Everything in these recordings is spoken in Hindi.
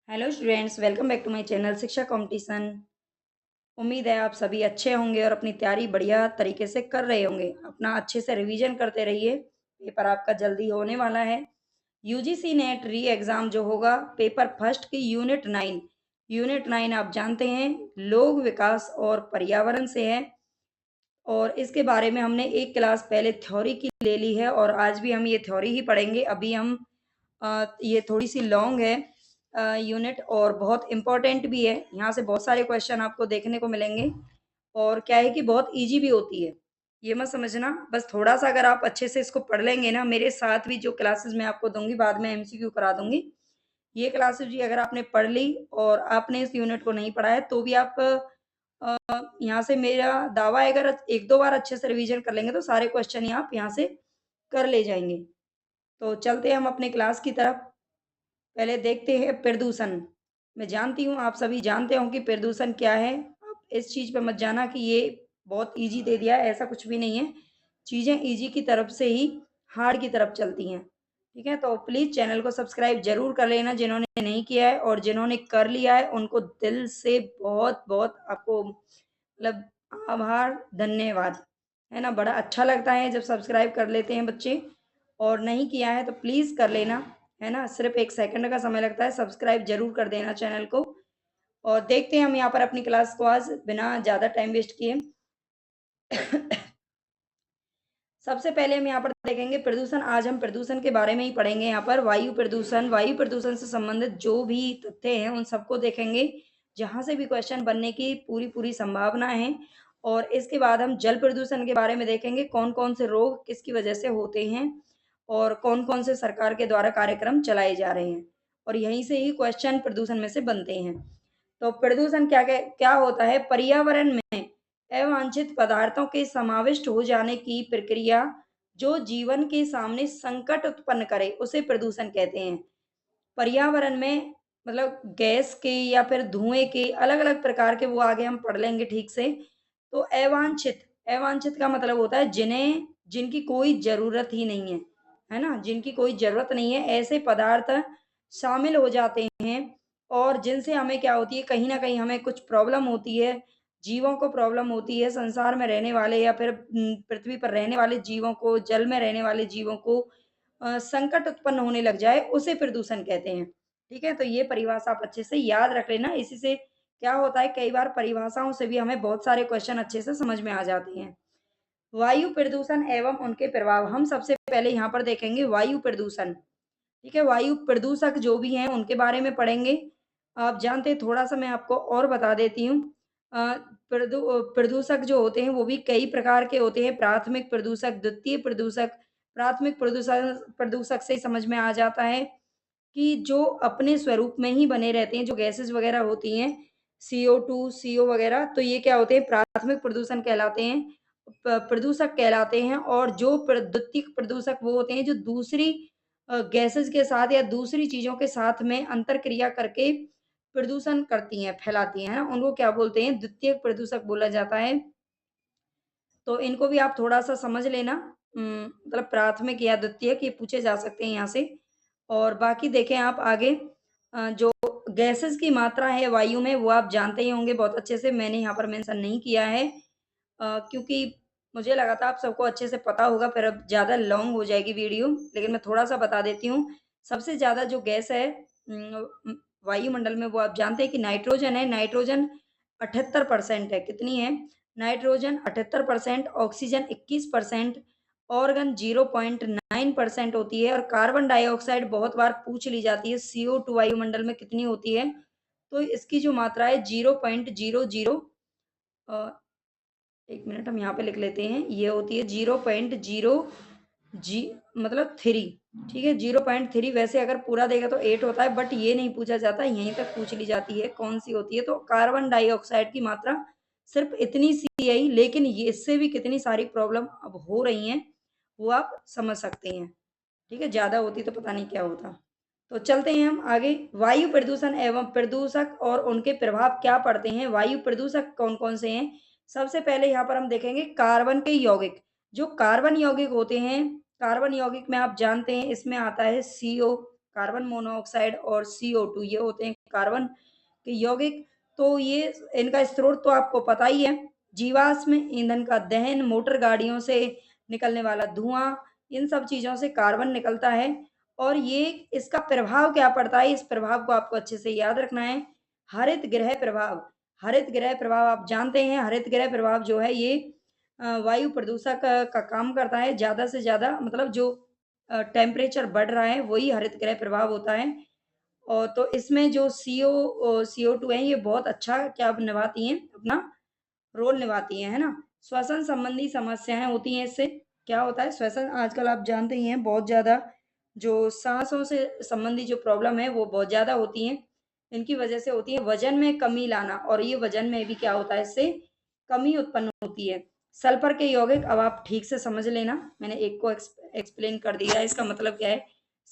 Hello students, welcome back to my channel Shiksha competition. उम्मीद है आप सभी अच्छे होंगे और अपनी तैयारी बढ़िया तरीके से कर रहे होंगे। अपना अच्छे से रिवीजन करते रहिए, पेपर आपका जल्दी होने वाला है। यूजीसी नेट री एग्ज़ाम जो होगा पेपर फर्स्ट की यूनिट 9 आप जानते हैं लोक विकास और पर्यावरण से है। और इसके बारे में हमने एक क्लास पहले थ्योरी की ले ली है और आज भी हम ये थ्योरी ही पढ़ेंगे। अभी हम ये थोड़ी सी लॉन्ग है यूनिट और बहुत इम्पोर्टेंट भी है। यहाँ से बहुत सारे क्वेश्चन आपको देखने को मिलेंगे और क्या है कि बहुत इजी भी होती है। ये मत समझना, बस थोड़ा सा अगर आप अच्छे से इसको पढ़ लेंगे ना, मेरे साथ भी जो क्लासेस मैं आपको दूंगी बाद में एमसीक्यू करा दूंगी। ये क्लासेस भी अगर आपने पढ़ ली और आपने इस यूनिट को नहीं पढ़ा है तो भी आप यहाँ से मेरा दावा है, अगर एक दो बार अच्छे से रिवीजन कर लेंगे तो सारे क्वेश्चन ही आप यहाँ से कर ले जाएंगे। तो चलते हैं हम अपने क्लास की तरफ। पहले देखते हैं प्रदूषण। मैं जानती हूँ आप सभी जानते हो कि प्रदूषण क्या है। आप इस चीज़ पे मत जाना कि ये बहुत इजी दे दिया है, ऐसा कुछ भी नहीं है। चीज़ें इजी की तरफ से ही हार्ड की तरफ चलती हैं। ठीक है, तो प्लीज़ चैनल को सब्सक्राइब ज़रूर कर लेना जिन्होंने नहीं किया है, और जिन्होंने कर लिया है उनको दिल से बहुत बहुत आपको मतलब आभार, धन्यवाद। है ना, बड़ा अच्छा लगता है जब सब्सक्राइब कर लेते हैं बच्चे। और नहीं किया है तो प्लीज़ कर लेना। है ना, सिर्फ 1 सेकंड का समय लगता है, सब्सक्राइब ज़रूर कर देना चैनल को। और देखते हैं हम यहाँ पर अपनी क्लास को आज बिना ज़्यादा टाइम वेस्ट किए। सबसे पहले हम यहाँ पर देखेंगे प्रदूषण। आज हम प्रदूषण के बारे में ही पढ़ेंगे। यहाँ पर वायु प्रदूषण से संबंधित जो भी तथ्य हैं उन सबको देखेंगे, जहाँ से भी क्वेश्चन बनने की पूरी पूरी संभावना है। और इसके बाद हम जल प्रदूषण के बारे में देखेंगे, कौन कौन से रोग किसकी वजह से होते हैं और कौन कौन से सरकार के द्वारा कार्यक्रम चलाए जा रहे हैं, और यहीं से ही क्वेश्चन प्रदूषण में से बनते हैं। तो प्रदूषण क्या क्या क्या होता है? पर्यावरण में अवांछित पदार्थों के समाविष्ट हो जाने की प्रक्रिया जो जीवन के सामने संकट उत्पन्न करे उसे प्रदूषण कहते हैं। पर्यावरण में मतलब गैस के या फिर धुएं के अलग अलग प्रकार के, वो आगे हम पढ़ लेंगे ठीक से। तो अवांछित, अवांछित का मतलब होता है जिन्हें जिनकी कोई जरूरत ही नहीं है ना, जिनकी कोई जरूरत नहीं है, ऐसे पदार्थ शामिल हो जाते हैं और जिनसे हमें क्या होती है, कहीं ना कहीं हमें कुछ प्रॉब्लम होती है, जीवों को प्रॉब्लम होती है, संसार में रहने वाले या फिर पृथ्वी पर रहने वाले जीवों को, जल में रहने वाले जीवों को संकट उत्पन्न होने लग जाए उसे प्रदूषण कहते हैं। ठीक है, तो ये परिभाषा आप अच्छे से याद रख लेना। इसी से क्या होता है, कई बार परिभाषाओं से भी हमें बहुत सारे क्वेश्चन अच्छे से समझ में आ जाते हैं। वायु प्रदूषण एवं उनके प्रभाव, हम सबसे पहले यहाँ पर देखेंगे वायु प्रदूषण। ठीक है, वायु प्रदूषक जो भी हैं उनके बारे में पढ़ेंगे। आप जानते हैं, थोड़ा सा मैं आपको और बता देती हूँ। प्रदूषक जो होते हैं वो भी कई प्रकार के होते हैं। प्राथमिक प्रदूषक, द्वितीय प्रदूषक। प्राथमिक प्रदूषक प्रदूषक से ही समझ में आ जाता है कि जो अपने स्वरूप में ही बने रहते हैं, जो गैसेस वगैरह होती हैं, CO2, CO वगैरह, तो ये क्या होते हैं, प्राथमिक प्रदूषण कहलाते हैं, प्रदूषक कहलाते हैं। और जो द्वितीयक प्रदूषक वो होते हैं जो दूसरी गैसेस के साथ या दूसरी चीजों के साथ में अंतर क्रिया करके प्रदूषण करती हैं, फैलाती हैं, है ना, उनको क्या बोलते हैं, द्वितीयक प्रदूषक बोला जाता है। तो इनको भी आप थोड़ा सा समझ लेना। मतलब प्राथमिक या द्वितीयक ये पूछे जा सकते हैं यहाँ से। और बाकी देखें आप आगे, जो गैसेस की मात्रा है वायु में वो आप जानते ही होंगे बहुत अच्छे से, मैंने यहाँ पर मेंशन नहीं किया है क्योंकि मुझे लगा था आप सबको अच्छे से पता होगा, फिर अब ज़्यादा लॉन्ग हो जाएगी वीडियो, लेकिन मैं थोड़ा सा बता देती हूँ। सबसे ज़्यादा जो गैस है वायुमंडल में, वो आप जानते हैं कि नाइट्रोजन है। नाइट्रोजन 78% है। कितनी है? नाइट्रोजन 78%, ऑक्सीजन 21%, ऑर्गन 0.9% होती है। और कार्बन डाइऑक्साइड बहुत बार पूछ ली जाती है, CO2 वायुमंडल में कितनी होती है, तो इसकी जो मात्रा है 0.00, 1 मिनट हम यहाँ पे लिख लेते हैं, ये होती है 0.0 जी, मतलब 3। ठीक है, 0.3। वैसे अगर पूरा देगा तो 8 होता है, बट ये नहीं पूछा जाता, यहीं तक पूछ ली जाती है कौन सी होती है। तो कार्बन डाइऑक्साइड की मात्रा सिर्फ इतनी सी है ही, लेकिन ये इससे भी कितनी सारी प्रॉब्लम अब हो रही हैं वो आप समझ सकते हैं। ठीक है, ज़्यादा होती तो पता नहीं क्या होता। तो चलते हैं हम आगे। वायु प्रदूषण एवं प्रदूषक और उनके प्रभाव क्या पड़ते हैं, वायु प्रदूषक कौन कौन से हैं। सबसे पहले यहाँ पर हम देखेंगे कार्बन के यौगिक। जो कार्बन यौगिक होते हैं, कार्बन यौगिक में आप जानते हैं इसमें आता है CO, कार्बन मोनोऑक्साइड और CO2, ये होते हैं कार्बन के यौगिक। तो ये इनका स्रोत तो आपको पता ही है, जीवाश्म ईंधन का दहन, मोटर गाड़ियों से निकलने वाला धुआँ, इन सब चीज़ों से कार्बन निकलता है। और ये इसका प्रभाव क्या पड़ता है, इस प्रभाव को आपको अच्छे से याद रखना है। हरित गृह प्रभाव, हरित गृह प्रभाव आप जानते हैं, हरित गृह प्रभाव जो है ये वायु प्रदूषक का काम करता है। ज़्यादा से ज़्यादा मतलब जो टेम्परेचर बढ़ रहा है वही हरित गृह प्रभाव होता है। और तो इसमें जो CO2 है ये बहुत अच्छा क्या निभाती हैं, अपना रोल निभाती हैं, है ना? श्वसन संबंधी समस्याएँ होती हैं इससे। क्या होता है श्वसन, आजकल आप जानते ही हैं बहुत ज़्यादा जो साँसों से संबंधी जो प्रॉब्लम है वो बहुत ज़्यादा होती हैं। इनकी वजह से होती है वज़न में कमी लाना, और ये वज़न में भी क्या होता है इससे कमी उत्पन्न होती है। सल्फर के यौगिक अब आप ठीक से समझ लेना, मैंने एक को एक्सप्लेन कर दिया है, इसका मतलब क्या है।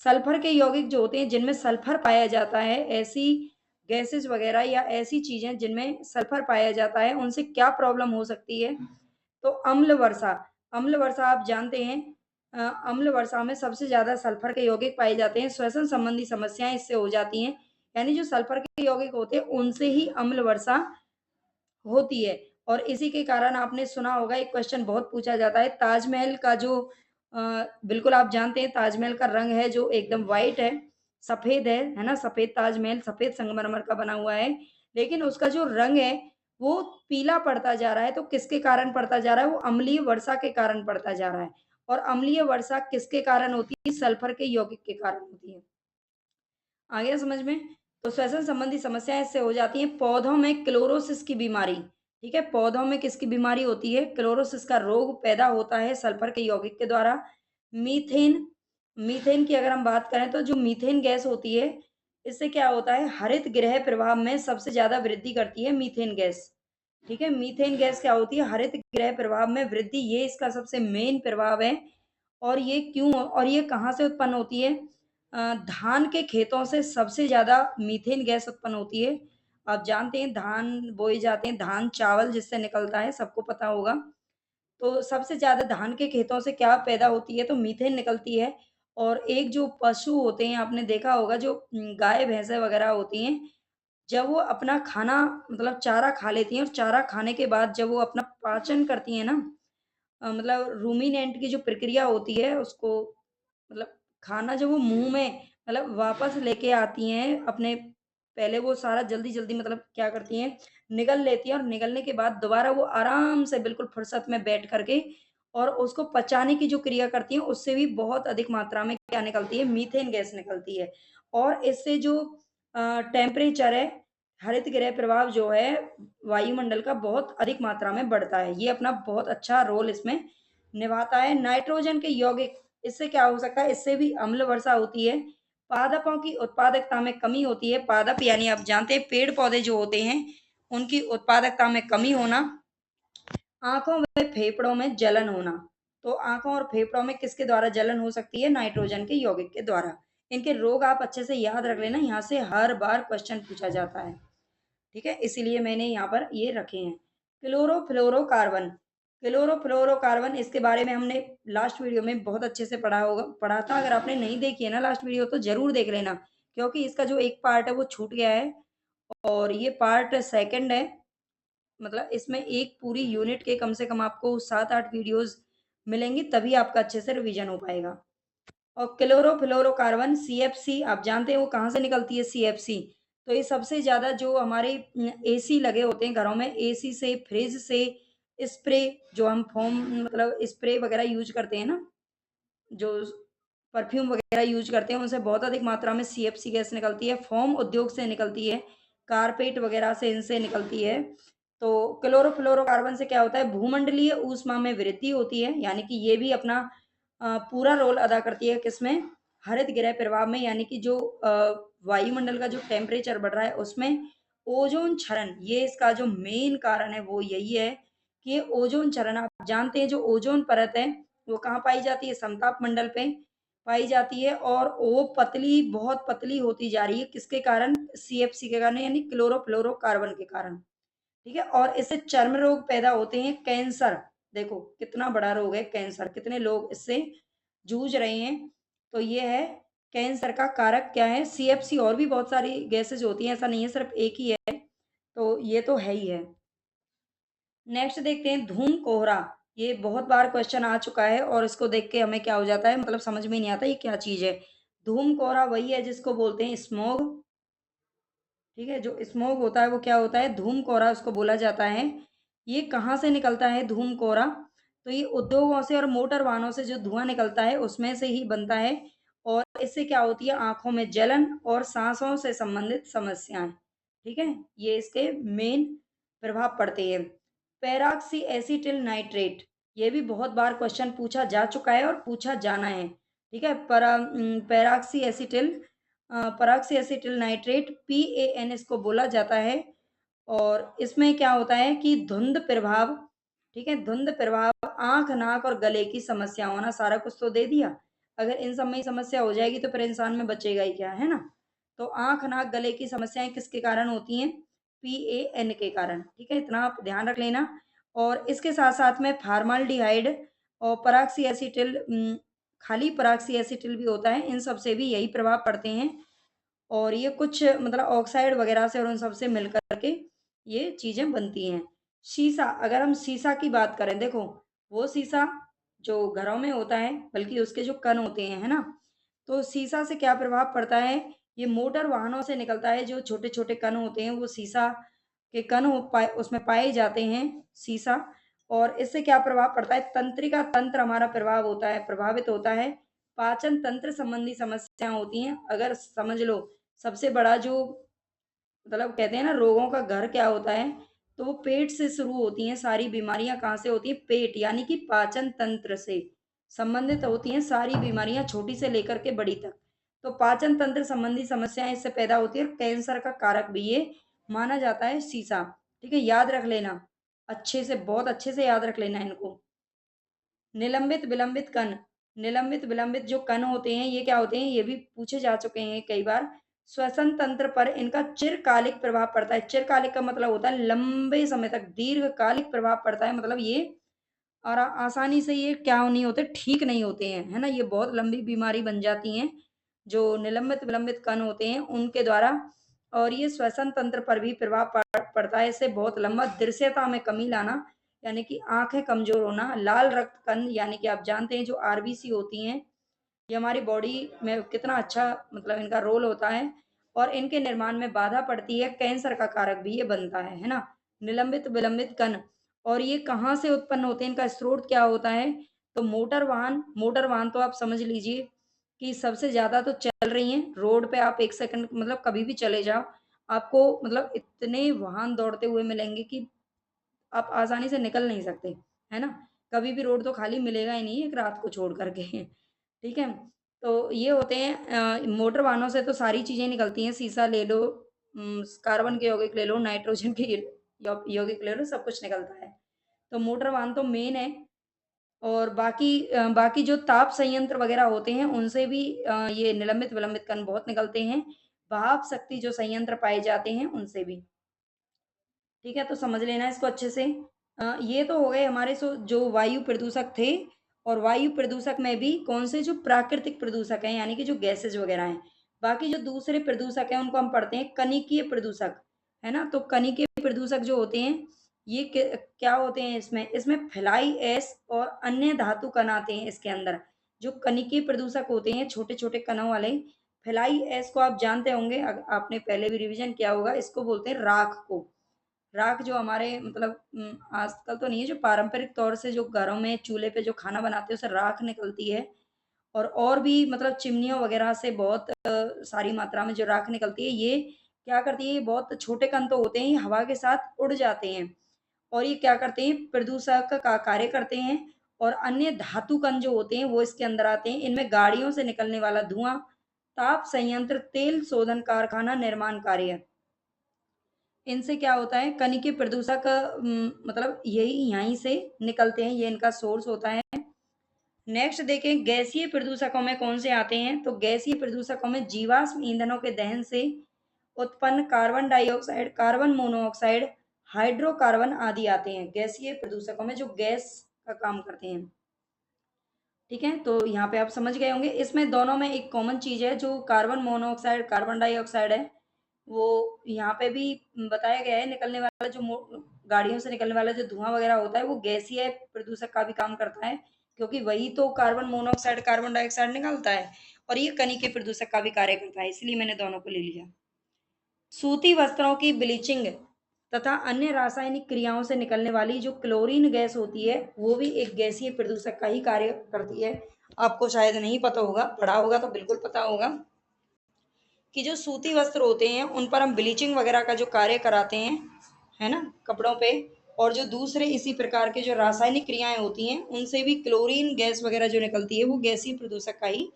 सल्फर के यौगिक जो होते हैं जिनमें सल्फर पाया जाता है, ऐसी गैसेस वगैरह या ऐसी चीज़ें जिनमें सल्फर पाया जाता है, उनसे क्या प्रॉब्लम हो सकती है? तो अम्ल वर्षा, अम्ल वर्षा आप जानते हैं, अम्ल वर्षा में सबसे ज़्यादा सल्फर के यौगिक पाए जाते हैं, श्वसन संबंधी समस्याएँ इससे हो जाती हैं। यानी जो सल्फर के यौगिक होते हैं उनसे ही अम्ल वर्षा होती है। और इसी के कारण आपने सुना होगा, एक क्वेश्चन बहुत पूछा जाता है, ताजमहल का जो अ, बिल्कुल आप जानते हैं ताजमहल का रंग है जो एकदम व्हाइट है, सफ़ेद है ना? सफ़ेद ताजमहल सफ़ेद संगमरमर का बना हुआ है, लेकिन उसका जो रंग है वो पीला पड़ता जा रहा है। तो किसके कारण पड़ता जा रहा है? वो अम्लीय वर्षा के कारण पड़ता जा रहा है। और अम्लीय वर्षा किसके कारण होती है? सल्फर के यौगिक के कारण होती है। आ गया समझ में? तो श्वसन संबंधी समस्याएँ इससे हो जाती हैं। पौधों में क्लोरोसिस की बीमारी, ठीक है? पौधों में किसकी बीमारी होती है? क्लोरोसिस का रोग पैदा होता है सल्फर के यौगिक के द्वारा। मीथेन, मीथेन की अगर हम बात करें तो जो मीथेन गैस होती है, इससे क्या होता है हरित गृह प्रभाव में सबसे ज़्यादा वृद्धि करती है मीथेन गैस, ठीक है? मीथेन गैस क्या होती है? हरित गृह प्रभाव में वृद्धि, ये इसका सबसे मेन प्रभाव है। और ये क्यों और ये कहाँ से उत्पन्न होती है? धान के खेतों से सबसे ज़्यादा मीथेन गैस उत्पन्न होती है। आप जानते हैं धान बोए जाते हैं, धान चावल जिससे निकलता है, सबको पता होगा। तो सबसे ज़्यादा धान के खेतों से क्या पैदा होती है? तो मीथेन निकलती है। और एक जो पशु होते हैं, आपने देखा होगा जो गाय भैंसे वगैरह होती हैं, जब वो अपना खाना मतलब चारा खा लेती हैं और चारा खाने के बाद जब वो अपना पाचन करती हैं ना, मतलब रूमिनेंट की जो प्रक्रिया होती है उसको, मतलब खाना जब वो मुँह में मतलब वापस लेके आती हैं अपने, पहले वो सारा जल्दी-जल्दी मतलब क्या करती हैं, निगल लेती हैं और निगलने के बाद दोबारा वो आराम से बिल्कुल फुर्सत में बैठ कर के और उसको पचाने की जो क्रिया करती हैं, उससे भी बहुत अधिक मात्रा में क्या निकलती है, मीथेन गैस निकलती है। और इससे जो टेम्परेचर है, हरित गृह प्रभाव जो है वायुमंडल का बहुत अधिक मात्रा में बढ़ता है। ये अपना बहुत अच्छा रोल इसमें निभाता है। नाइट्रोजन के यौगिक, इससे क्या हो सकता है? इससे भी अम्ल वर्षा होती है। पादपों की उत्पादकता में कमी होती है। पादप यानी आप जानते हैं पेड़-पौधे जो होते हैं, उनकी उत्पादकता में कमी होना। आँखों व फेफड़ों में जलन होना। तो आँखों और फेफड़ों में किसके द्वारा जलन हो सकती है? नाइट्रोजन के यौगिक के द्वारा। इनके रोग आप अच्छे से याद रख लेना, यहाँ से हर बार क्वेश्चन पूछा जाता है। ठीक है? इसीलिए मैंने यहाँ पर ये रखे हैं। क्लोरोफ्लोरोकार्बन, क्लोरोफ्लोरोकार्बन इसके बारे में हमने लास्ट वीडियो में बहुत अच्छे से पढ़ा था। अगर आपने नहीं देखी है ना लास्ट वीडियो तो ज़रूर देख लेना, क्योंकि इसका जो एक पार्ट है वो छूट गया है और ये पार्ट सेकंड है। मतलब इसमें एक पूरी यूनिट के कम से कम आपको 7-8 वीडियोज़ मिलेंगी, तभी आपका अच्छे से रिवीजन हो पाएगा। और क्लोरोफ्लोरोकार्बन सीएफसी आप जानते हैं वो कहाँ से निकलती है सीएफसी? तो ये सबसे ज़्यादा जो हमारे एसी लगे होते हैं घरों में, एसी से, फ्रिज से, स्प्रे जो हम फ़ोम मतलब स्प्रे वगैरह यूज़ करते हैं ना, जो परफ्यूम वगैरह यूज़ करते हैं, उनसे बहुत अधिक मात्रा में सीएफसी गैस निकलती है। फ़ोम उद्योग से निकलती है, कारपेट वगैरह से इनसे निकलती है। तो क्लोरोफ्लोरोकार्बन से क्या होता है? भूमंडलीय ऊष्मा में वृद्धि होती है, यानी कि ये भी अपना पूरा रोल अदा करती है किसमें? हरित गृह प्रभाव में, यानी कि जो वायुमंडल का जो टेम्परेचर बढ़ रहा है उसमें ओज़ोन क्षरण, ये इसका जो मेन कारण है वो यही है कि ये ओज़ोन क्षरण, आप जानते हैं जो ओज़ोन परत है वो कहाँ पाई जाती है? समताप मंडल पे पाई जाती है और वो पतली, बहुत पतली होती जा रही है किसके कारण? सीएफसी के कारण, यानी क्लोरोफ्लोरोकार्बन के कारण। ठीक है? और इससे चर्म रोग पैदा होते हैं, कैंसर, देखो कितना बड़ा रोग है कैंसर, कितने लोग इससे जूझ रहे हैं। तो ये है कैंसर का कारक क्या है? सीएफसी और भी बहुत सारी गैसेज़ होती हैं, ऐसा नहीं है सिर्फ़ एक ही है, तो ये तो है ही है। नेक्स्ट देखते हैं धूम कोहरा। ये बहुत बार क्वेश्चन आ चुका है और इसको देख के हमें क्या हो जाता है, मतलब समझ में नहीं आता ये क्या चीज़ है। धूम कोहरा वही है जिसको बोलते हैं स्मॉग, ठीक है? जो स्मॉग होता है वो क्या होता है? धूम कोहरा उसको बोला जाता है। ये कहाँ से निकलता है धूम कोहरा? तो ये उद्योगों से और मोटर वाहनों से जो धुआँ निकलता है उसमें से ही बनता है और इससे क्या होती है आँखों में जलन और साँसों से संबंधित समस्याएँ, ठीक है? ये इसके मेन प्रभाव पड़ते हैं। पेरॉक्सी एसीटिल नाइट्रेट, ये भी बहुत बार क्वेश्चन पूछा जा चुका है और पूछा जाना है, ठीक है? पेरॉक्सी एसीटिल पेरॉक्सी एसीटिल नाइट्रेट PAN इसको बोला जाता है और इसमें क्या होता है कि धुंध प्रभाव, ठीक है? धुंध प्रभाव, आँख, नाक और गले की समस्या होना, सारा कुछ तो दे दिया। अगर इन सब में ही समस्या हो जाएगी तो फिर इंसान में बचेगा ही क्या, है ना? तो आँख, नाक, गले की समस्याएँ किसके कारण होती हैं? PAN के कारण, ठीक है? इतना आप ध्यान रख लेना और इसके साथ-साथ में फ़ॉर्मल्डिहाइड और खाली पेरॉक्सी एसीटिल भी होता है, इन सब से भी यही प्रभाव पड़ते हैं और ये कुछ मतलब ऑक्साइड वगैरह से और उन सब से मिल कर के ये चीज़ें बनती हैं। शीशा, अगर हम शीशा की बात करें, देखो वो शीशा जो घरों में होता है, बल्कि उसके जो कण होते हैं, है ना? तो शीशा से क्या प्रभाव पड़ता है? ये मोटर वाहनों से निकलता है, जो छोटे-छोटे कण होते हैं, वो शीशा के कण हो पाए उसमें पाए जाते हैं, शीशा। और इससे क्या प्रभाव पड़ता है? तंत्रिका तंत्र हमारा प्रभावित होता है। पाचन तंत्र संबंधी समस्या होती हैं। अगर समझ लो सबसे बड़ा जो मतलब कहते हैं ना रोगों का घर क्या होता है, तो वो पेट से शुरू होती हैं सारी बीमारियां। कहाँ से होती है? पेट, यानी कि पाचन तंत्र से संबंधित होती हैं सारी बीमारियां, छोटी से लेकर के बड़ी तक। तो पाचन तंत्र संबंधी समस्याएं इससे पैदा होती है और कैंसर का कारक भी ये माना जाता है शीशा, ठीक है? याद रख लेना अच्छे से, बहुत अच्छे से याद रख लेना इनको। निलंबित विलंबित कण, निलंबित विलंबित जो कण होते हैं ये क्या होते हैं? ये भी पूछे जा चुके हैं कई बार। श्वसन तंत्र पर इनका चिरकालिक प्रभाव पड़ता है। चिरकालिक का मतलब होता है लंबे समय तक, दीर्घकालिक प्रभाव पड़ता है, मतलब ये और आसानी से ये क्या नहीं होते, ठीक नहीं होते हैं, है ना? ये बहुत लंबी बीमारी बन जाती हैं, जो निलंबित विलंबित कण होते हैं उनके द्वारा। और ये श्वसन तंत्र पर भी प्रभाव पड़ता है। इससे बहुत लंबा दृश्यता में कमी लाना, यानी कि आँखें कमज़ोर होना, लाल रक्त कण, यानी कि आप जानते हैं जो आरबीसी होती हैं, ये हमारी बॉडी में कितना अच्छा मतलब इनका रोल होता है और इनके निर्माण में बाधा पड़ती है, कैंसर का कारक भी ये बनता है ना? निलंबित विलंबित कण। और ये कहाँ से उत्पन्न होते हैं, इनका स्रोत क्या होता है? तो मोटर वाहन तो आप समझ लीजिए कि सबसे ज़्यादा तो चल रही हैं, रोड पे आप 1 सेकंड मतलब कभी भी चले जाओ, आपको मतलब इतने वाहन दौड़ते हुए मिलेंगे कि आप आसानी से निकल नहीं सकते, है ना? कभी भी रोड तो खाली मिलेगा ही नहीं एक रात को छोड़ कर के, ठीक है? तो ये होते हैं मोटर वाहनों से तो सारी चीज़ें निकलती हैं, शीशा ले लो, कार्बन के यौगिक ले लो, नाइट्रोजन के यौगिक ले लो, सब कुछ निकलता है। तो मोटर वाहन तो मेन है और बाकी जो ताप संयंत्र वगैरह होते हैं, उनसे भी ये निलंबित विलंबित कण बहुत निकलते हैं। भाप शक्ति जो संयंत्र पाए जाते हैं, उनसे भी। ठीक है, तो समझ लेना इसको अच्छे से। ये तो हो गए हमारे जो वायु प्रदूषक थे और वायु प्रदूषक में भी कौन से जो प्राकृतिक प्रदूषक हैं, यानी कि जो गैसेज़ वगैरह हैं। बाकी जो दूसरे प्रदूषक हैं, उनको हम पढ़ते हैं कनिकीय प्रदूषक, है ना? तो कनिकीय प्रदूषक जो होते हैं, ये क्या होते हैं इसमें? इसमें फ्लाई ऐश और अन्य धातु कण आते हैं इसके अंदर। जो कनिकीय प्रदूषक होते हैं, छोटे-छोटे कणों वाले, फ्लाई ऐश को आप जानते होंगे, आपने पहले भी रिवीजन किया होगा, इसको बोलते हैं राख को। राख जो हमारे मतलब आजकल तो नहीं है, जो पारंपरिक तौर से जो घरों में चूल्हे पे जो खाना बनाते हैं उससे राख निकलती है और भी मतलब चिमनियों वगैरह से बहुत सारी मात्रा में जो राख निकलती है, ये क्या करती है? ये बहुत छोटे कण तो होते हैं, ये हवा के साथ उड़ जाते हैं और ये क्या करते हैं? प्रदूषक का कार्य करते हैं और अन्य धातु कण जो होते हैं वो इसके अंदर आते हैं। इनमें गाड़ियों से निकलने वाला धुआं, ताप संयंत्र, तेल शोधन कारखाना, निर्माण कार्य, इनसे क्या होता है? कनिकीय प्रदूषक मतलब यही यहीं से निकलते हैं, ये इनका सोर्स होता है। नेक्स्ट देखें गैसीय प्रदूषकों में कौन से आते हैं? तो गैसीय प्रदूषकों में जीवाश्म ईंधनों के दहन से उत्पन्न carbon dioxide, carbon monoxide, hydrocarbon आदि आते हैं। गैसीय प्रदूषकों में जो गैस का काम करते हैं। ठीक है, तो यहाँ पे आप समझ गए होंगे। इसमें दोनों में एक कॉमन चीज़ है, जो कार्बन मोनोऑक्साइड, कार्बन डाइऑक्साइड है, वो यहाँ पे भी बताया गया है। निकलने वाला जो गाड़ियों से निकलने वाला जो धुआं वगैरह होता है, वो गैसीय प्रदूषक का भी काम करता है, क्योंकि वही तो कार्बन मोनोऑक्साइड, कार्बन डाइऑक्साइड निकालता है, और ये कणिकीय प्रदूषक का भी कार्य करता है, इसलिए मैंने दोनों को ले लिया। सूती वस्त्रों की ब्लीचिंग तथा अन्य रासायनिक क्रियाओं से निकलने वाली जो क्लोरीन गैस होती है, वो भी एक गैसीय प्रदूषक का ही कार्य करती है। आपको शायद नहीं पता होगा, पढ़ा होगा तो बिल्कुल पता होगा कि जो सूती वस्त्र होते हैं उन पर हम ब्लीचिंग वगैरह का जो कार्य कराते हैं, है ना, कपड़ों पे, और जो दूसरे इसी प्रकार के जो रासायनिक क्रियाएं होती हैं, उनसे भी क्लोरीन गैस वगैरह जो निकलती है, वो गैसीय प्रदूषक का ही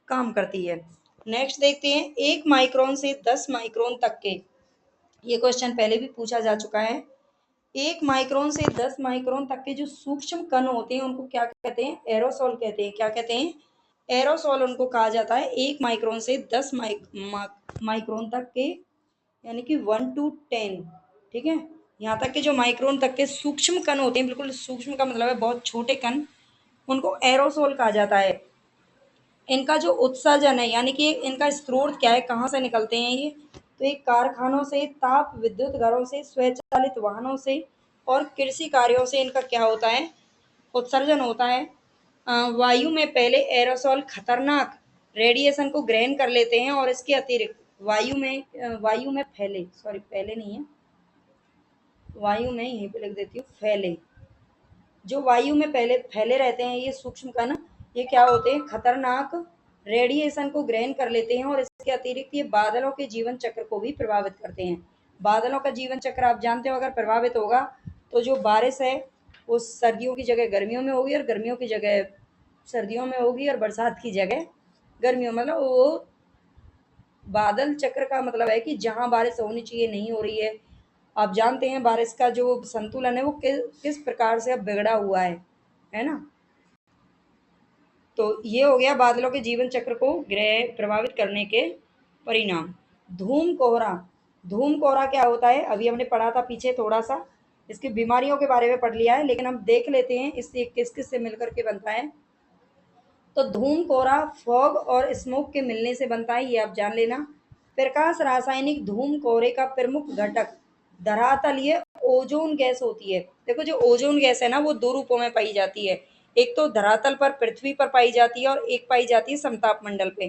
काम करती है। नेक्स्ट देखते हैं, 1 माइक्रोन से 10 माइक्रोन तक के, ये क्वेश्चन पहले भी पूछा जा चुका है। 1 माइक्रोन से 10 माइक्रोन तक के जो सूक्ष्म कण होते हैं, उनको क्या कहते हैं? एरोसोल कहते हैं। क्या कहते हैं? एरोसोल उनको कहा जाता है। 1 माइक्रोन से 10 माइक्रोन तक के, यानी कि 1 to 10, ठीक है, यहाँ तक के जो माइक्रोन तक के सूक्ष्म कण होते हैं, बिल्कुल सूक्ष्म का मतलब है बहुत छोटे कण, उनको एरोसोल कहा जाता है। इनका जो उत्सर्जन है, यानी कि इनका स्रोत क्या है, कहाँ से निकलते हैं ये, तो एक कारखानों से, ताप विद्युत घरों से, स्वचालित वाहनों से और कृषि कार्यों से इनका क्या होता है? उत्सर्जन होता है। वायु में पहले एरोसोल खतरनाक रेडिएशन को ग्रहण कर लेते हैं, और इसके अतिरिक्त वायु में फैले, सॉरी पहले नहीं है, वायु में यहीं पे लिख देती हूँ, फैले, जो वायु में पहले फैले रहते हैं ये सूक्ष्म कण, ये क्या होते हैं? खतरनाक रेडिएशन को ग्रहण कर लेते हैं, और इसके अतिरिक्त ये बादलों के जीवन चक्र को भी प्रभावित करते हैं। बादलों का जीवन चक्र आप जानते हो, अगर प्रभावित होगा तो जो बारिश है वो सर्दियों की जगह गर्मियों में होगी, और गर्मियों की जगह सर्दियों में होगी, और बरसात की जगह गर्मियों में, मतलब वो बादल चक्र का मतलब है कि जहाँ बारिश होनी चाहिए नहीं हो रही है। आप जानते हैं बारिश का जो संतुलन है वो किस प्रकार से अब बिगड़ा हुआ है ना। तो ये हो गया बादलों के जीवन चक्र को ग्रह प्रभावित करने के परिणाम। धूम कोहरा, धूम कोहरा क्या होता है? अभी हमने पढ़ा था पीछे थोड़ा सा, इसकी बीमारियों के बारे में पढ़ लिया है, लेकिन हम देख लेते हैं इससे किस किस से मिलकर के बनता है। तो धूम कोहरा फॉग और स्मोक के मिलने से बनता है, ये आप जान लेना। प्रकाश रासायनिक धूम कोहरे का प्रमुख घटक धरातलीय ओजोन गैस होती है। देखो जो ओजोन गैस है ना, वो दो रूपों में पाई जाती है, एक तो धरातल पर पृथ्वी पर पाई जाती है, और एक पाई जाती है समताप मंडल पे,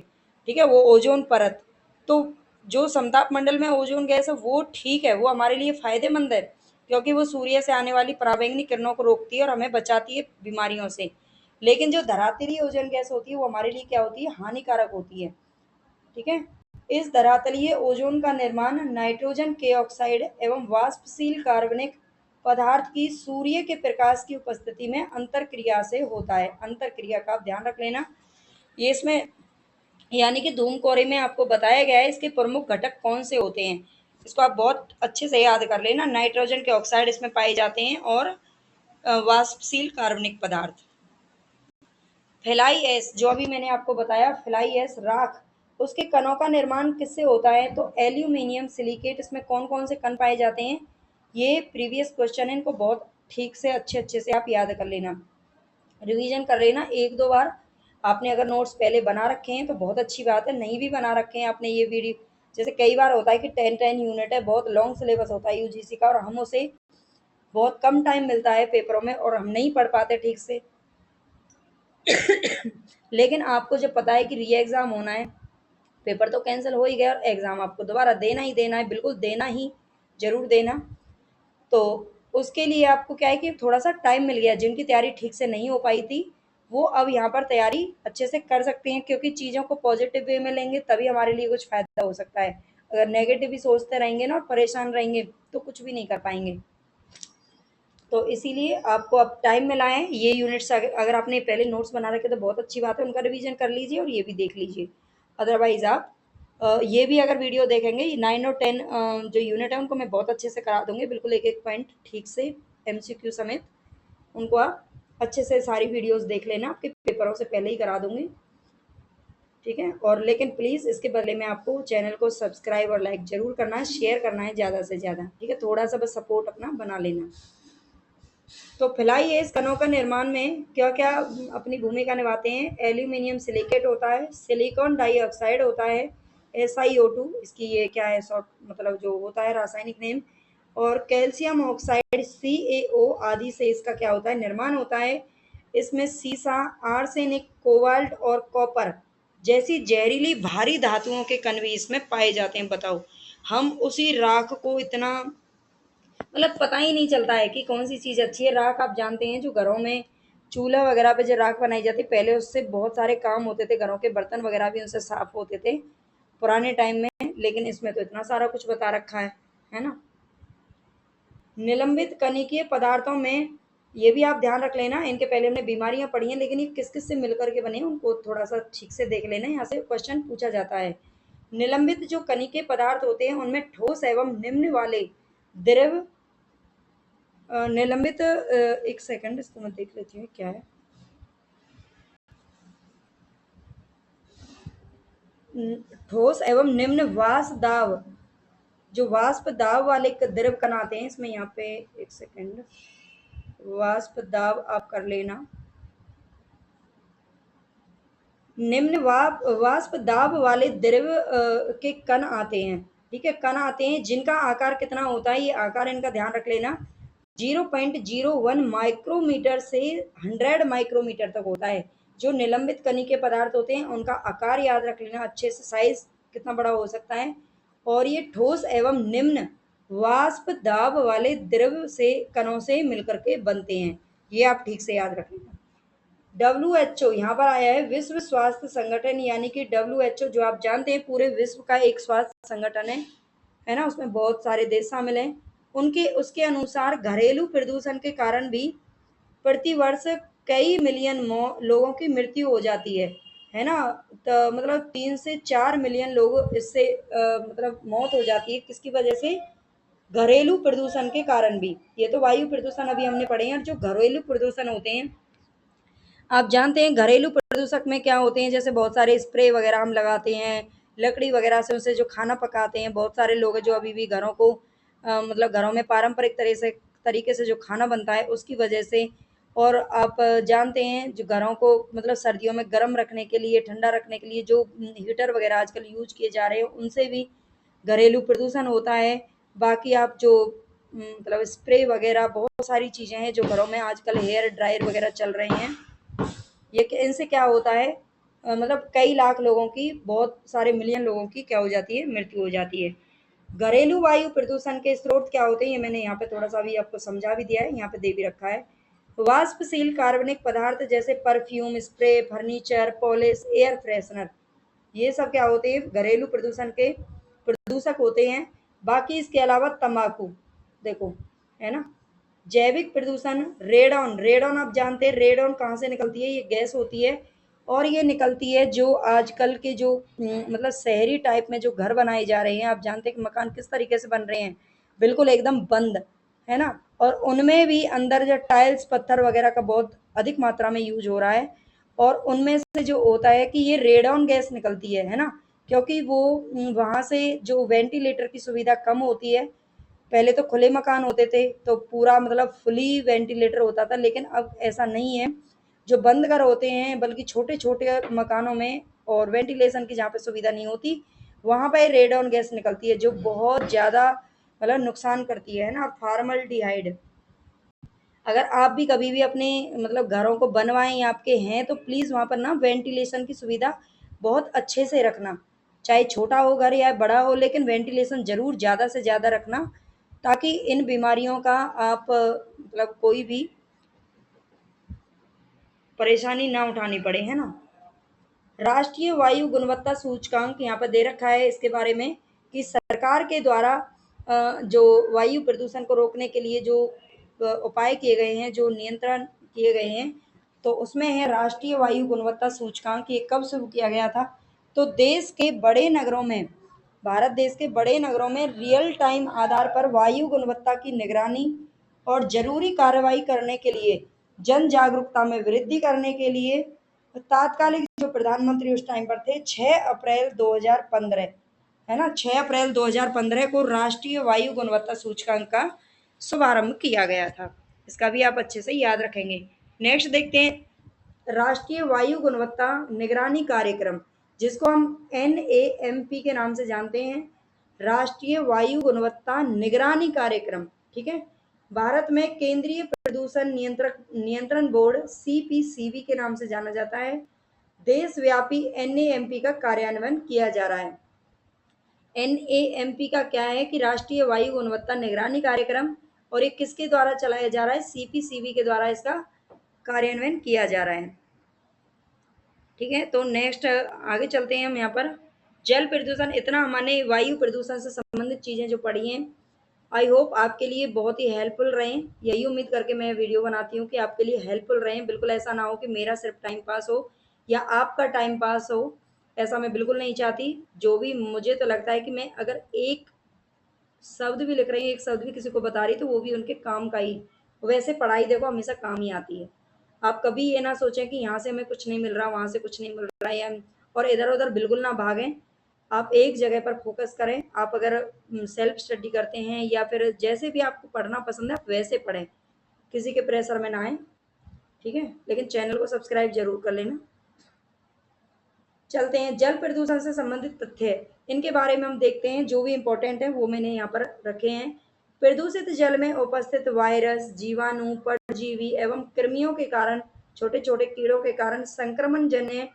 ठीक है, वो ओजोन परत। तो जो समताप मंडल में ओजोन गैस है वो ठीक है, वो हमारे लिए फायदेमंद है, क्योंकि वो सूर्य से आने वाली पराबैंगनी किरणों को रोकती है और हमें बचाती है बीमारियों से। लेकिन जो धरातलीय ओजोन गैस होती है वो हमारे लिए क्या होती है? हानिकारक होती है, ठीक है। इस धरातलीय ओजोन का निर्माण नाइट्रोजन के ऑक्साइड एवं वाष्पशील कार्बनिक पदार्थ की सूर्य के प्रकाश की उपस्थिति में अंतरक्रिया से होता है। अंतरक्रिया का ध्यान रख लेना। ये इसमें, यानी कि धूम कोहरे में आपको बताया गया है इसके प्रमुख घटक कौन से होते हैं, इसको आप बहुत अच्छे से याद कर लेना। नाइट्रोजन के ऑक्साइड इसमें पाए जाते हैं, और वाष्पशील कार्बनिक पदार्थ। फ्लाई ऐश, जो अभी मैंने आपको बताया, फ्लाई ऐश राख, उसके कणों का निर्माण किससे होता है? तो एल्यूमिनियम सिलिकेट, इसमें कौन कौन से कण पाए जाते हैं? ये प्रीवियस क्वेश्चन है, इनको बहुत ठीक से अच्छे अच्छे से आप याद कर लेना, रिवीजन कर लेना एक दो बार। आपने अगर नोट्स पहले बना रखे हैं तो बहुत अच्छी बात है, नहीं भी बना रखे हैं आपने, ये वीडियो जैसे कई बार होता है कि 10 यूनिट है, बहुत लॉन्ग सिलेबस होता है यूजीसी का, और हम उसे बहुत कम टाइम मिलता है पेपरों में, और हम नहीं पढ़ पाते ठीक से। लेकिन आपको जब पता है कि री एग्ज़ाम होना है, पेपर तो कैंसिल हो ही गया, और एग्ज़ाम आपको दोबारा देना ही देना है, बिल्कुल देना ही, ज़रूर देना। तो उसके लिए आपको क्या है कि थोड़ा सा टाइम मिल गया, जिनकी तैयारी ठीक से नहीं हो पाई थी वो अब यहाँ पर तैयारी अच्छे से कर सकते हैं, क्योंकि चीज़ों को पॉजिटिव वे में लेंगे तभी हमारे लिए कुछ फ़ायदा हो सकता है। अगर नेगेटिव ही सोचते रहेंगे ना और परेशान रहेंगे तो कुछ भी नहीं कर पाएंगे। तो इसीलिए आपको अब टाइम मिला है, ये यूनिट्स अगर आपने पहले नोट्स बना रखे तो बहुत अच्छी बात है, उनका रिवीजन कर लीजिए और ये भी देख लीजिए। अदरवाइज आप ये भी अगर वीडियो देखेंगे, 9 और 10 जो यूनिट है उनको मैं बहुत अच्छे से करा दूंगी, बिल्कुल एक एक पॉइंट ठीक से, एमसीक्यू समेत। उनको आप अच्छे से सारी वीडियोस देख लेना, आपके पेपरों से पहले ही करा दूंगी, ठीक है। और लेकिन प्लीज़ इसके बदले में आपको चैनल को सब्सक्राइब और लाइक ज़रूर करना है, शेयर करना है ज़्यादा से ज़्यादा, ठीक है। थोड़ा सा बस सपोर्ट अपना बना लेना। तो फ्लाई ऐश कणों का निर्माण में क्या क्या अपनी भूमिका निभाते हैं? एल्यूमिनियम सिलिकेट होता है, सिलिकॉन डाइऑक्साइड होता है, SiO2, इसकी ये क्या है शॉर्ट मतलब जो होता है रासायनिक नेम, और कैल्शियम ऑक्साइड CaO आदि से इसका क्या होता है निर्माण होता है। इसमें सीसा, आर्सेनिक, कोबाल्ट और कॉपर जैसी जहरीली भारी धातुओं के कण भी इसमें पाए जाते हैं। बताओ, हम उसी राख को इतना मतलब पता ही नहीं चलता है कि कौन सी चीज़ अच्छी है। राख आप जानते हैं जो घरों में चूल्हा वगैरह पे जो राख बनाई जाती है, पहले उससे बहुत सारे काम होते थे, घरों के बर्तन वगैरह भी उनसे साफ होते थे पुराने टाइम में, लेकिन इसमें तो इतना सारा कुछ बता रखा है ना। निलंबित कणिकीय पदार्थों में ये भी आप ध्यान रख लेना, इनके पहले हमने बीमारियां पढ़ी हैं, लेकिन ये किस किस से मिलकर के बने हैं उनको थोड़ा सा ठीक से देख लेना, यहाँ से क्वेश्चन पूछा जाता है। निलंबित जो कणिकीय पदार्थ होते हैं उनमें ठोस एवं निम्न वाले द्रव निलंबित एक सेकंड इसको मैं देख लेती हूँ क्या है। ठोस एवं निम्न वाष्प दाब, जो वाष्प दाब वाले द्रव कण आते हैं इसमें, यहाँ पे एक सेकंड वाष्प दाब आप कर लेना। निम्न वाष्प दाब वाले द्रव के कण आते हैं, ठीक है, कण आते हैं जिनका आकार कितना होता है, ये आकार इनका ध्यान रख लेना, 0.01 माइक्रोमीटर से 100 माइक्रोमीटर तक होता है। जो निलंबित कणिकीय पदार्थ होते हैं उनका आकार याद रख लेना अच्छे से, साइज कितना बड़ा हो सकता है, और ये ठोस एवं निम्न वाष्प दाब वाले द्रव से कणों से मिलकर के बनते हैं, ये आप ठीक से याद रख लेना। WHO यहाँ पर आया है विश्व स्वास्थ्य संगठन, यानी कि WHO जो आप जानते हैं पूरे विश्व का एक स्वास्थ्य संगठन है ना, उसमें बहुत सारे देश शामिल हैं। उनके उसके अनुसार घरेलू प्रदूषण के कारण भी प्रति वर्ष कई मिलियन लोगों की मृत्यु हो जाती है ना। तो मतलब 3 से 4 मिलियन लोग इससे मतलब मौत हो जाती है, किसकी वजह से? घरेलू प्रदूषण के कारण भी। ये तो वायु प्रदूषण अभी हमने पढ़े हैं, और जो घरेलू प्रदूषण होते हैं आप जानते हैं घरेलू प्रदूषक में क्या होते हैं, जैसे बहुत सारे स्प्रे वगैरह हम लगाते हैं लकड़ी वगैरह से, उनसे जो खाना पकाते हैं, बहुत सारे लोग हैं जो अभी भी घरों को मतलब घरों में पारंपरिक तरीके से जो खाना बनता है उसकी वजह से। और आप जानते हैं जो घरों को मतलब सर्दियों में गर्म रखने के लिए, ठंडा रखने के लिए जो हीटर वगैरह आजकल यूज किए जा रहे हैं, उनसे भी घरेलू प्रदूषण होता है। बाकी आप जो मतलब स्प्रे वगैरह बहुत सारी चीज़ें हैं जो घरों में आजकल हेयर ड्रायर वगैरह चल रहे हैं, ये इनसे क्या होता है मतलब कई लाख लोगों की, बहुत सारे मिलियन लोगों की क्या हो जाती है, मृत्यु हो जाती है। घरेलू वायु प्रदूषण के स्रोत क्या होते हैं, ये मैंने यहाँ पे थोड़ा सा भी आपको समझा भी दिया है, यहाँ पे दे भी रखा है। वाष्पशील कार्बनिक पदार्थ जैसे perfume, spray, furniture, polish, air freshener, ये सब क्या होते हैं, घरेलू प्रदूषण के प्रदूषक होते हैं। बाकी इसके अलावा तंबाकू, देखो, है ना। जैविक प्रदूषण, रेडॉन, रेडॉन आप जानते हैं रेडॉन कहाँ से निकलती है, ये गैस होती है, और ये निकलती है जो आजकल के जो मतलब शहरी टाइप में जो घर बनाए जा रहे हैं, आप जानते हैं कि मकान किस तरीके से बन रहे हैं, बिल्कुल एकदम बंद, है ना। और उनमें भी अंदर जो टाइल्स पत्थर वगैरह का बहुत अधिक मात्रा में यूज हो रहा है, और उनमें से जो होता है कि ये रेडॉन गैस निकलती है ना, क्योंकि वो वहाँ से जो वेंटिलेटर की सुविधा कम होती है। पहले तो खुले मकान होते थे तो पूरा मतलब फुली वेंटिलेटर होता था, लेकिन अब ऐसा नहीं है। जो बंद घर होते हैं बल्कि छोटे छोटे मकानों में, और वेंटिलेशन की जहाँ पे सुविधा नहीं होती, वहाँ पे रेडॉन गैस निकलती है जो बहुत ज़्यादा मतलब नुकसान करती है ना। फॉर्मल्डिहाइड, अगर आप भी कभी भी अपने मतलब घरों को बनवाएं या आपके हैं तो प्लीज़ वहाँ पर ना वेंटिलेशन की सुविधा बहुत अच्छे से रखना, चाहे छोटा हो घर या बड़ा हो, लेकिन वेंटिलेशन ज़रूर ज़्यादा से ज़्यादा रखना, ताकि इन बीमारियों का आप मतलब कोई भी परेशानी ना उठानी पड़े, है ना। राष्ट्रीय वायु गुणवत्ता सूचकांक यहाँ पर दे रखा है इसके बारे में, कि सरकार के द्वारा जो वायु प्रदूषण को रोकने के लिए जो उपाय किए गए हैं, जो नियंत्रण किए गए हैं, तो उसमें है राष्ट्रीय वायु गुणवत्ता सूचकांक। ये कब शुरू किया गया था? तो देश के बड़े नगरों में, भारत देश के बड़े नगरों में रियल टाइम आधार पर वायु गुणवत्ता की निगरानी और जरूरी कार्रवाई करने के लिए, जन जागरूकता में वृद्धि करने के लिए तात्कालिक जो प्रधानमंत्री उस टाइम पर थे 6 अप्रैल 2015, है ना, 6 अप्रैल 2015 को राष्ट्रीय वायु गुणवत्ता सूचकांक का शुभारंभ किया गया था। इसका भी आप अच्छे से याद रखेंगे। नेक्स्ट देखते हैं राष्ट्रीय वायु गुणवत्ता निगरानी कार्यक्रम, जिसको हम NAMP के नाम से जानते हैं, राष्ट्रीय वायु गुणवत्ता निगरानी कार्यक्रम। ठीक है, भारत में केंद्रीय प्रदूषण नियंत्रण बोर्ड CPCB के नाम से जाना जाता है। देशव्यापी NAMP का कार्यान्वयन किया जा रहा है। NAMP का क्या है कि राष्ट्रीय वायु गुणवत्ता निगरानी कार्यक्रम, और ये किसके द्वारा चलाया जा रहा है? CPCB के द्वारा इसका कार्यान्वयन किया जा रहा है। ठीक है, तो नेक्स्ट आगे चलते हैं हम यहाँ पर। जल प्रदूषण, इतना हमने वायु प्रदूषण से संबंधित चीजें जो पढ़ी हैं, आई होप आपके लिए बहुत ही हेल्पफुल रहें। यही उम्मीद करके मैं वीडियो बनाती हूँ कि आपके लिए हेल्पफुल रहें। बिल्कुल ऐसा ना हो कि मेरा सिर्फ टाइम पास हो या आपका टाइम पास हो, ऐसा मैं बिल्कुल नहीं चाहती। जो भी मुझे तो लगता है कि मैं अगर एक शब्द भी लिख रही हूँ, एक शब्द भी किसी को बता रही, तो वो भी उनके काम का ही। वैसे पढ़ाई देखो हमेशा काम ही आती है। आप कभी ये ना सोचें कि यहाँ से हमें कुछ नहीं मिल रहा, वहाँ से कुछ नहीं मिल रहा है, या और इधर उधर बिल्कुल ना भागें। आप एक जगह पर फोकस करें। आप अगर सेल्फ स्टडी करते हैं या फिर जैसे भी आपको पढ़ना पसंद है, आप वैसे पढ़ें, किसी के प्रेशर में ना आए। ठीक है, लेकिन चैनल को सब्सक्राइब जरूर कर लेना। चलते हैं जल प्रदूषण से संबंधित तथ्य, इनके बारे में हम देखते हैं। जो भी इंपॉर्टेंट है वो मैंने यहाँ पर रखे हैं। प्रदूषित जल में उपस्थित वायरस, जीवाणु, परजीवी एवं कृमियों के कारण, छोटे छोटे कीड़ों के कारण संक्रमण जन्य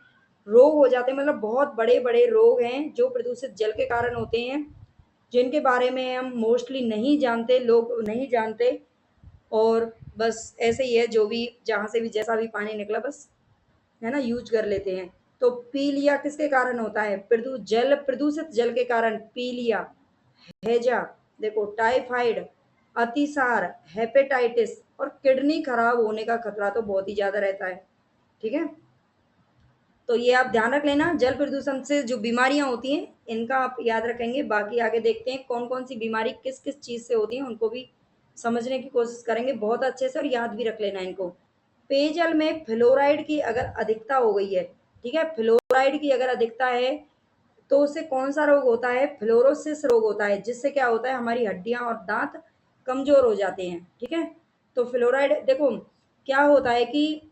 रोग हो जाते हैं। मतलब बहुत बड़े बड़े रोग हैं जो प्रदूषित जल के कारण होते हैं, जिनके बारे में हम मोस्टली नहीं जानते, लोग नहीं जानते। और बस ऐसे ही है, जो भी जहाँ से भी जैसा भी पानी निकला बस है ना यूज कर लेते हैं। तो पीलिया किसके कारण होता है? प्रदूषित जल के कारण पीलिया, हैजा, देखो टाइफाइड, अतिसार, हेपेटाइटिस और किडनी खराब होने का खतरा तो बहुत ही ज्यादा रहता है। ठीक है, तो ये आप ध्यान रख लेना। जल प्रदूषण से जो बीमारियां होती हैं इनका आप याद रखेंगे। बाकी आगे देखते हैं कौन कौन सी बीमारी किस किस चीज से होती है, उनको भी समझने की कोशिश करेंगे बहुत अच्छे से, और याद भी रख लेना इनको। पेयजल में फ्लोराइड की अगर अधिकता हो गई है, ठीक है, फ्लोराइड की अगर अधिकता है तो उससे कौन सा रोग होता है? फ्लोरोसिस रोग होता है, जिससे क्या होता है, हमारी हड्डियां और दांत कमजोर हो जाते हैं। ठीक है, तो फ्लोराइड देखो क्या होता है कि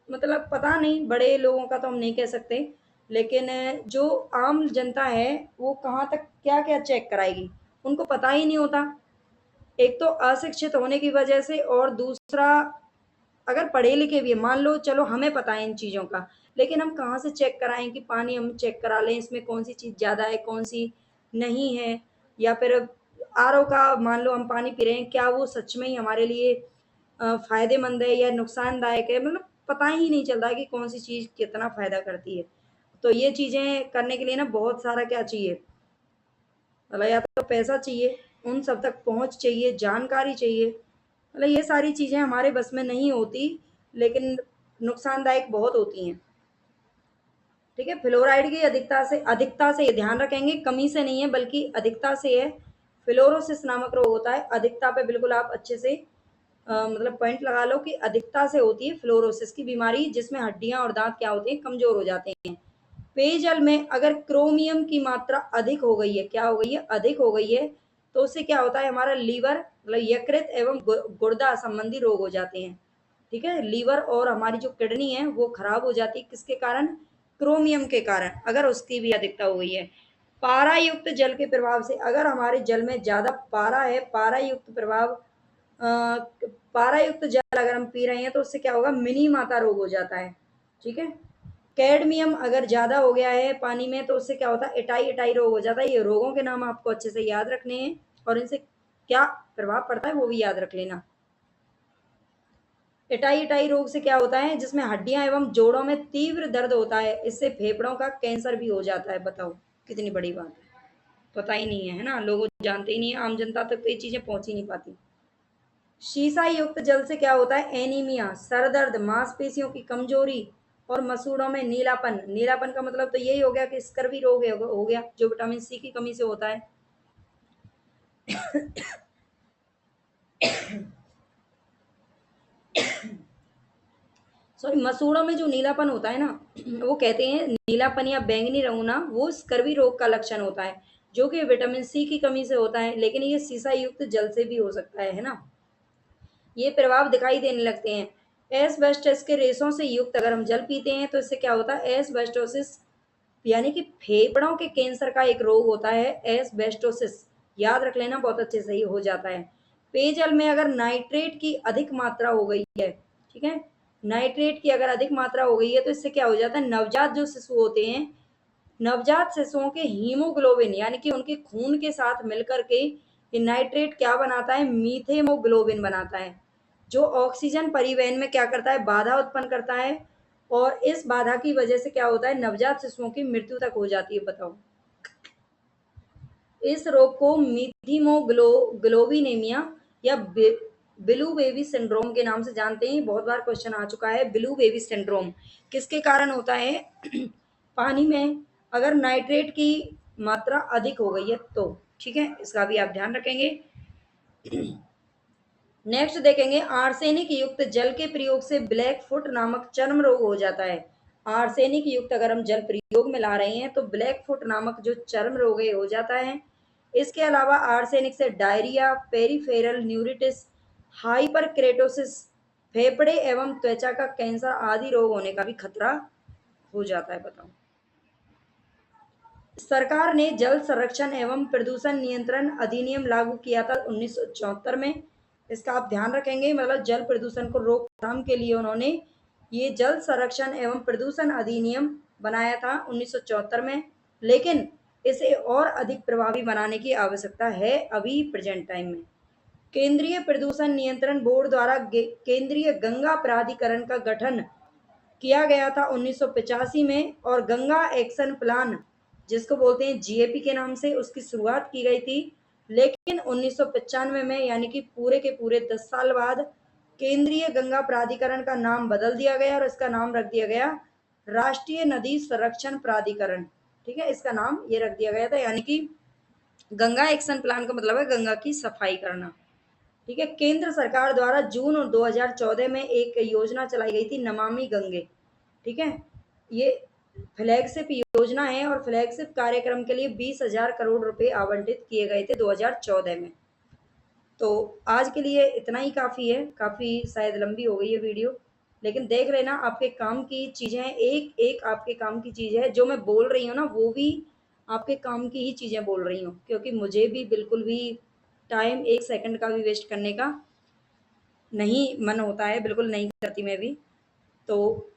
मतलब पता नहीं, बड़े लोगों का तो हम नहीं कह सकते, लेकिन जो आम जनता है वो कहाँ तक क्या क्या चेक कराएगी, उनको पता ही नहीं होता। एक तो अशिक्षित होने की वजह से, और दूसरा अगर पढ़े लिखे भी है, मान लो चलो हमें पता है इन चीज़ों का, लेकिन हम कहाँ से चेक कराएं कि पानी हम चेक करा लें इसमें कौन सी चीज़ ज़्यादा है कौन सी नहीं है। या फिर RO का मान लो हम पानी पी रहे हैं, क्या वो सच में ही हमारे लिए फायदेमंद है या नुकसानदायक है? मतलब पता ही नहीं चलता है कि कौन सी चीज़ कितना फायदा करती है। तो ये चीज़ें करने के लिए ना बहुत सारा क्या चाहिए, मतलब या तो पैसा चाहिए, उन सब तक पहुंच चाहिए, जानकारी चाहिए। मतलब ये सारी चीज़ें हमारे बस में नहीं होती, लेकिन नुकसानदायक बहुत होती हैं। ठीक है, फ्लोराइड की अधिकता से ये ध्यान रखेंगे, कमी से नहीं है बल्कि अधिकता से है। फ्लोरोसिस नामक रोग होता है, अधिकता पे बिल्कुल आप अच्छे से मतलब पॉइंट लगा लो कि अधिकता से होती है फ्लोरोसिस की बीमारी, जिसमें हड्डियां और दांत क्या होते हैं, कमजोर हो जाते हैं। पेयजल में अगर क्रोमियम की मात्रा अधिक हो गई है, क्या हो गई है, अधिक हो गई है, तो उससे क्या होता है, हमारा लीवर मतलब यकृत एवं गुर्दा संबंधी रोग हो जाते हैं। ठीक है, लीवर और हमारी जो किडनी है वो खराब हो जाती है, किसके कारण? क्रोमियम के कारण, अगर उसकी भी अधिकता हो गई है। पारा युक्त जल के प्रभाव से, अगर हमारे जल में ज्यादा पारा है, पारा युक्त प्रभाव पारा युक्त जल अगर हम पी रहे हैं तो उससे क्या होगा, मिनी माता रोग हो जाता है। ठीक है, कैडमियम अगर ज्यादा हो गया है पानी में तो उससे क्या होता है, एटाई एटाई रोग हो जाता है। ये रोगों के नाम आपको अच्छे से याद रखने हैं, और इनसे क्या प्रभाव पड़ता है वो भी याद रख लेना। एटाई एटाई रोग से क्या होता है, जिसमें हड्डियां एवं जोड़ों में तीव्र दर्द होता है, इससे फेफड़ों का कैंसर भी हो जाता है। बताओ कितनी बड़ी बात है, पता ही नहीं है ना, लोग जानते ही नहीं है, आम जनता तक तो ये चीजें पहुंच ही नहीं पाती। शीशा युक्त जल से क्या होता है, एनीमिया, सर दर्द, मांसपेशियों की कमजोरी और मसूड़ों में नीलापन। नीलापन का मतलब तो यही हो गया कि स्कर्वी रोग हो गया, जो विटामिन सी की कमी से होता है। सॉरी, मसूड़ों में जो नीलापन होता है ना, वो कहते हैं नीलापन या बैंगनी रंग होना, वो स्कर्वी रोग का लक्षण होता है, जो कि विटामिन सी की कमी से होता है, लेकिन ये सीसा युक्त जल से भी हो सकता है ना। ये प्रभाव दिखाई देने लगते हैं। एस्बेस्टस के रेशों से युक्त अगर हम जल पीते हैं तो इससे क्या होता है, एस्बेस्टोसिस यानी कि फेफड़ों के कैंसर का एक रोग होता है एस्बेस्टोसिस, याद रख लेना, बहुत अच्छे से ही हो जाता है। पेयजल में अगर नाइट्रेट की अधिक मात्रा हो गई है, ठीक है, नाइट्रेट की अगर अधिक मात्रा हो गई है तो इससे क्या हो जाता है, नवजात जो शिशु होते हैं, नवजात शिशुओं के हीमोग्लोबिन यानी कि उनके खून के साथ मिलकर के ये नाइट्रेट क्या बनाता है, मीथेमोग्लोबिन बनाता है, जो ऑक्सीजन परिवहन में क्या करता है, बाधा उत्पन्न करता है। और इस बाधा की वजह से क्या होता है, नवजात शिशुओं की मृत्यु तक हो जाती है। बताओ, इस रोग को मिथीमोग्लोबिनेमिया या ब्लू बेबी सिंड्रोम के नाम से जानते हैं। बहुत बार क्वेश्चन आ चुका है। ब्लू बेबी सिंड्रोम किसके कारण होता है, पानी में अगर नाइट्रेट की मात्रा अधिक हो गई है तो, ठीक है, इसका भी आप ध्यान रखेंगे। नेक्स्ट देखेंगे, आर्सेनिक युक्त जल के प्रयोग से ब्लैक फुट नामक चर्म रोग हो जाता है। आर्सेनिक युक्त अगर हम जल प्रयोग में ला रहे हैं तो ब्लैक फुट नामक जो चर्म रोग है हो जाता है। इसके अलावा आर्सेनिक से डायरिया, पेरिफेरल न्यूरिटिस, हाइपरकेरेटोसिस, फेफड़े एवं त्वचा का कैंसर आदि रोग होने का भी खतरा हो जाता है। बताओ, सरकार ने जल संरक्षण एवं प्रदूषण नियंत्रण अधिनियम लागू किया था 1974 में। इसका आप ध्यान रखेंगे, मतलब जल प्रदूषण को रोकथाम के लिए उन्होंने ये जल संरक्षण एवं प्रदूषण अधिनियम बनाया था 1974 में। लेकिन इसे और अधिक प्रभावी बनाने की आवश्यकता है अभी प्रेजेंट टाइम में। केंद्रीय प्रदूषण नियंत्रण बोर्ड द्वारा केंद्रीय गंगा प्राधिकरण का गठन किया गया था 1985 में, और गंगा एक्शन प्लान जिसको बोलते हैं जीएपी के नाम से, उसकी शुरुआत की गई थी। लेकिन 1995 में यानी कि पूरे के पूरे 10 साल बाद केंद्रीय गंगा प्राधिकरण का नाम बदल दिया गया और इसका नाम रख दिया गया राष्ट्रीय नदी संरक्षण प्राधिकरण। ठीक है, इसका नाम ये रख दिया गया था, यानी कि गंगा एक्शन प्लान का मतलब है गंगा की सफाई करना। ठीक है, केंद्र सरकार द्वारा जून 2014 में एक योजना चलाई गई थी, नमामि गंगे। ठीक है, ये फ्लैगशिप योजना है और फ्लैगशिप कार्यक्रम के लिए 20,000 करोड़ रुपए आवंटित किए गए थे 2014 में। तो आज के लिए इतना ही काफ़ी है, काफ़ी शायद लंबी हो गई है वीडियो, लेकिन देख लेना आपके काम की चीज़ें हैं, एक एक आपके काम की चीज़ है। जो मैं बोल रही हूँ ना वो भी आपके काम की ही चीज़ें बोल रही हूँ, क्योंकि मुझे भी बिल्कुल भी टाइम एक सेकंड का भी वेस्ट करने का नहीं मन होता है, बिल्कुल नहीं करती मैं भी। तो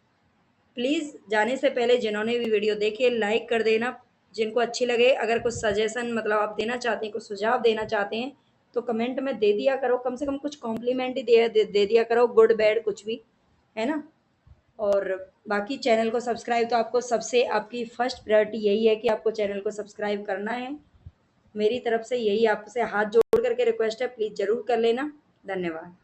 प्लीज़ जाने से पहले जिन्होंने भी वीडियो देखी है लाइक कर देना, जिनको अच्छी लगे। अगर कुछ सजेशन मतलब आप देना चाहते हैं, कुछ सुझाव देना चाहते हैं तो कमेंट में दे दिया करो, कम से कम कुछ कॉम्प्लीमेंट ही दे दिया करो, गुड बैड कुछ भी, है ना। और बाकी चैनल को सब्सक्राइब तो आपको सबसे, आपकी फर्स्ट प्रायोरिटी यही है कि आपको चैनल को सब्सक्राइब करना है। मेरी तरफ से यही आपसे हाथ जोड़ करके रिक्वेस्ट है, प्लीज़ ज़रूर कर लेना। धन्यवाद।